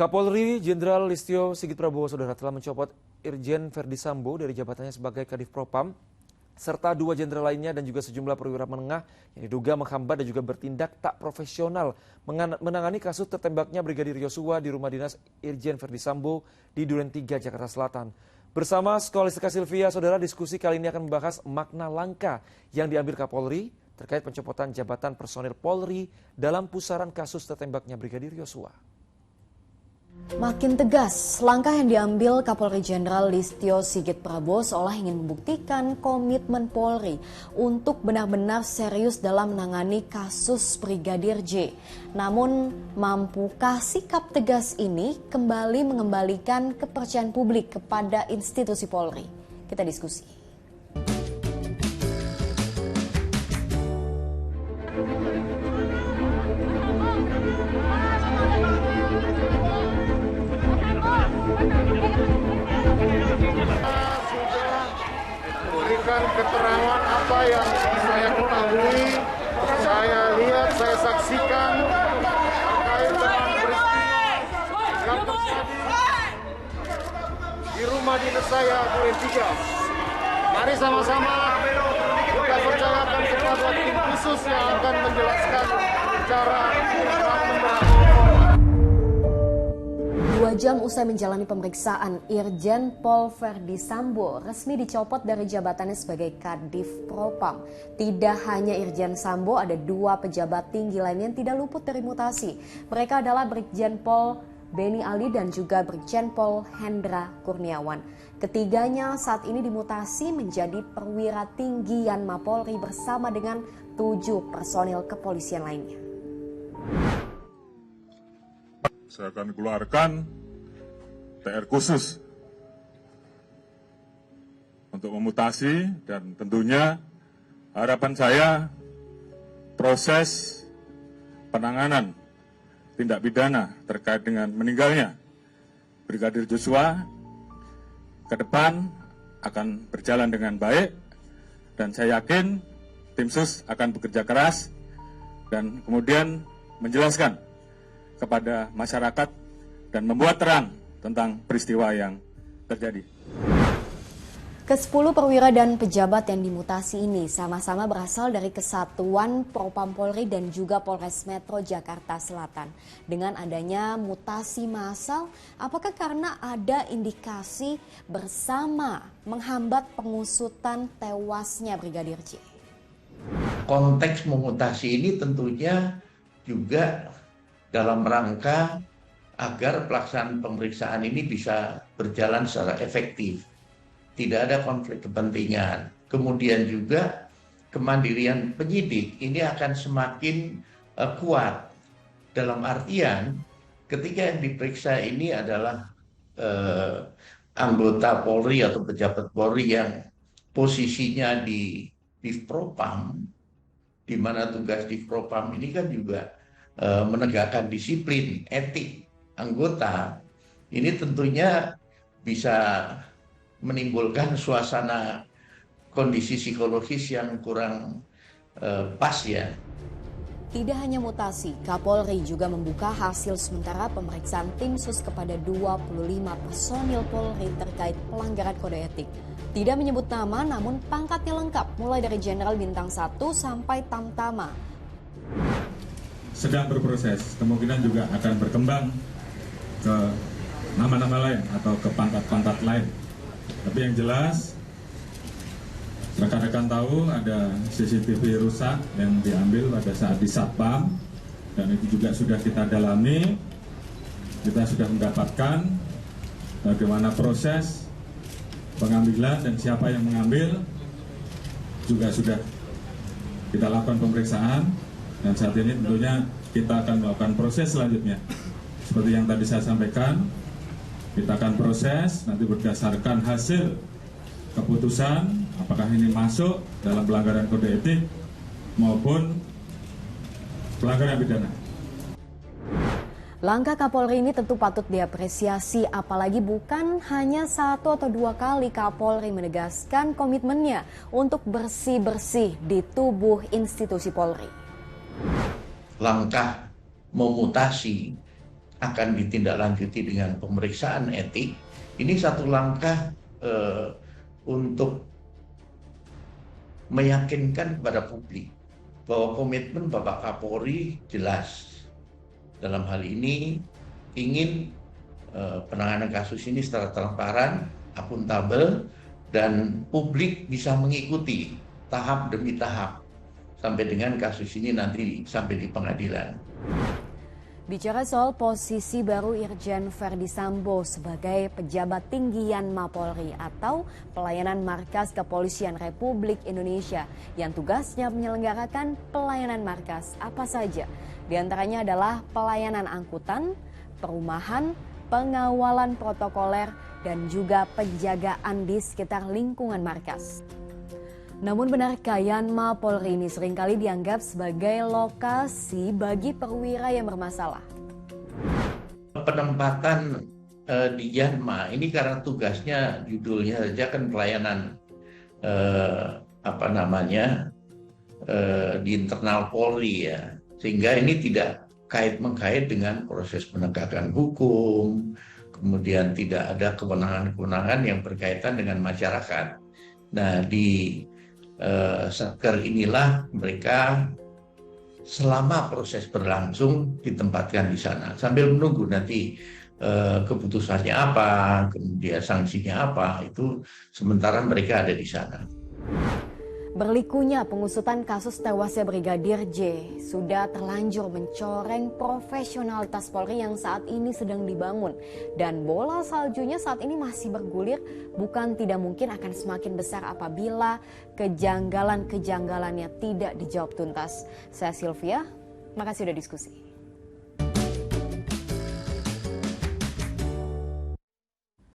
Kapolri Jenderal Listio Sigit Prabowo Saudara telah mencopot Irjen Verdi Sambo dari jabatannya sebagai Kadif Propam serta dua jenderal lainnya dan juga sejumlah perwira menengah yang diduga menghambat dan juga bertindak tak profesional menangani kasus tertembaknya Brigadir Yosua di rumah dinas Irjen Verdi Sambo di Duren 3, Jakarta Selatan. Bersama Skolastika Silvia, Saudara, diskusi kali ini akan membahas makna langkah yang diambil Kapolri terkait pencopotan jabatan personil Polri dalam pusaran kasus tertembaknya Brigadir Yosua. Makin tegas, langkah yang diambil Kapolri Jenderal Listio Sigit Prabowo seolah ingin membuktikan komitmen Polri untuk benar-benar serius dalam menangani kasus Brigadir J. Namun, mampukah sikap tegas ini kembali mengembalikan kepercayaan publik kepada institusi Polri? Kita diskusi. Berikan keterangan apa yang saya ketahui, saya lihat, saya saksikan terkait dengan peristiwa yang terjadi di rumah dinas saya Duren 3. Mari sama-sama kita percayakan kepada tim khusus yang akan menjelaskan cara menerapkan. 2 jam usai menjalani pemeriksaan, Irjen Pol Verdi Sambo resmi dicopot dari jabatannya sebagai Kadif Propam. Tidak hanya Irjen Sambo, ada 2 pejabat tinggi lainnya yang tidak luput dari mutasi. Mereka adalah Brigjen Pol Beni Ali dan juga Brigjen Pol Hendra Kurniawan. Ketiganya saat ini dimutasi menjadi perwira tinggi Yanma Polri bersama dengan 7 personil kepolisian lainnya. Saya akan keluarkan TR khusus untuk memutasi dan tentunya harapan saya proses penanganan tindak pidana terkait dengan meninggalnya Brigadir Yosua ke depan akan berjalan dengan baik dan saya yakin tim sus akan bekerja keras dan kemudian menjelaskan kepada masyarakat dan membuat terang tentang peristiwa yang terjadi. Ke-10 perwira dan pejabat yang dimutasi ini sama-sama berasal dari Kesatuan Propam Polri dan juga Polres Metro Jakarta Selatan. Dengan adanya mutasi massal, apakah karena ada indikasi bersama menghambat pengusutan tewasnya Brigadir J? Konteks memutasi ini tentunya juga dalam rangka agar pelaksanaan pemeriksaan ini bisa berjalan secara efektif. Tidak ada konflik kepentingan. Kemudian juga kemandirian penyidik ini akan semakin kuat. Dalam artian ketika yang diperiksa ini adalah anggota Polri atau pejabat Polri yang posisinya di Divpropam, di mana tugas Divpropam ini kan juga menegakkan disiplin, etik anggota, ini tentunya bisa menimbulkan suasana kondisi psikologis yang kurang pas ya. Tidak hanya mutasi, Kapolri juga membuka hasil sementara pemeriksaan tim sus kepada 25 personil Polri terkait pelanggaran kode etik. Tidak menyebut nama namun pangkatnya lengkap mulai dari Jenderal Bintang 1 sampai Tamtama. Sedang berproses, kemungkinan juga akan berkembang ke nama-nama lain atau ke pangkat-pangkat lain. Tapi yang jelas, rekan-rekan tahu ada CCTV rusak yang diambil pada saat di Satpam, dan itu juga sudah kita dalami. Kita sudah mendapatkan bagaimana proses pengambilan dan siapa yang mengambil, juga sudah kita lakukan pemeriksaan. Dan saat ini tentunya kita akan melakukan proses selanjutnya. Seperti yang tadi saya sampaikan, kita akan proses nanti berdasarkan hasil keputusan apakah ini masuk dalam pelanggaran kode etik maupun pelanggaran pidana. Langkah Kapolri ini tentu patut diapresiasi, apalagi bukan hanya 1 atau 2 kali Kapolri menegaskan komitmennya untuk bersih-bersih di tubuh institusi Polri. Langkah memutasi akan ditindaklanjuti dengan pemeriksaan etik. Ini satu langkah untuk meyakinkan kepada publik bahwa komitmen Bapak Kapolri jelas. Dalam hal ini ingin penanganan kasus ini secara transparan, akuntabel, dan publik bisa mengikuti tahap demi tahap sampai dengan kasus ini nanti sampai di pengadilan. Bicara soal posisi baru Irjen Verdi Sambo sebagai pejabat tinggi Yanma Polri atau pelayanan markas Kepolisian Republik Indonesia yang tugasnya menyelenggarakan pelayanan markas apa saja. Di antaranya adalah pelayanan angkutan, perumahan, pengawalan protokoler, dan juga penjagaan di sekitar lingkungan markas. Namun benarkah Yanma Polri ini seringkali dianggap sebagai lokasi bagi perwira yang bermasalah? Penempatan di Yanma ini karena tugasnya judulnya saja kan pelayanan di internal Polri ya, sehingga ini tidak kait-mengkait dengan proses penegakan hukum, kemudian tidak ada kewenangan-kewenangan yang berkaitan dengan masyarakat. Nah, di Satker inilah mereka selama proses berlangsung ditempatkan di sana sambil menunggu nanti keputusannya apa, kemudian sanksinya apa, itu sementara mereka ada di sana. Berlikunya pengusutan kasus tewasnya Brigadir J sudah terlanjur mencoreng profesionalitas Polri yang saat ini sedang dibangun. Dan bola saljunya saat ini masih bergulir, bukan tidak mungkin akan semakin besar apabila kejanggalan-kejanggalannya tidak dijawab tuntas. Saya Sylvia, makasih sudah diskusi.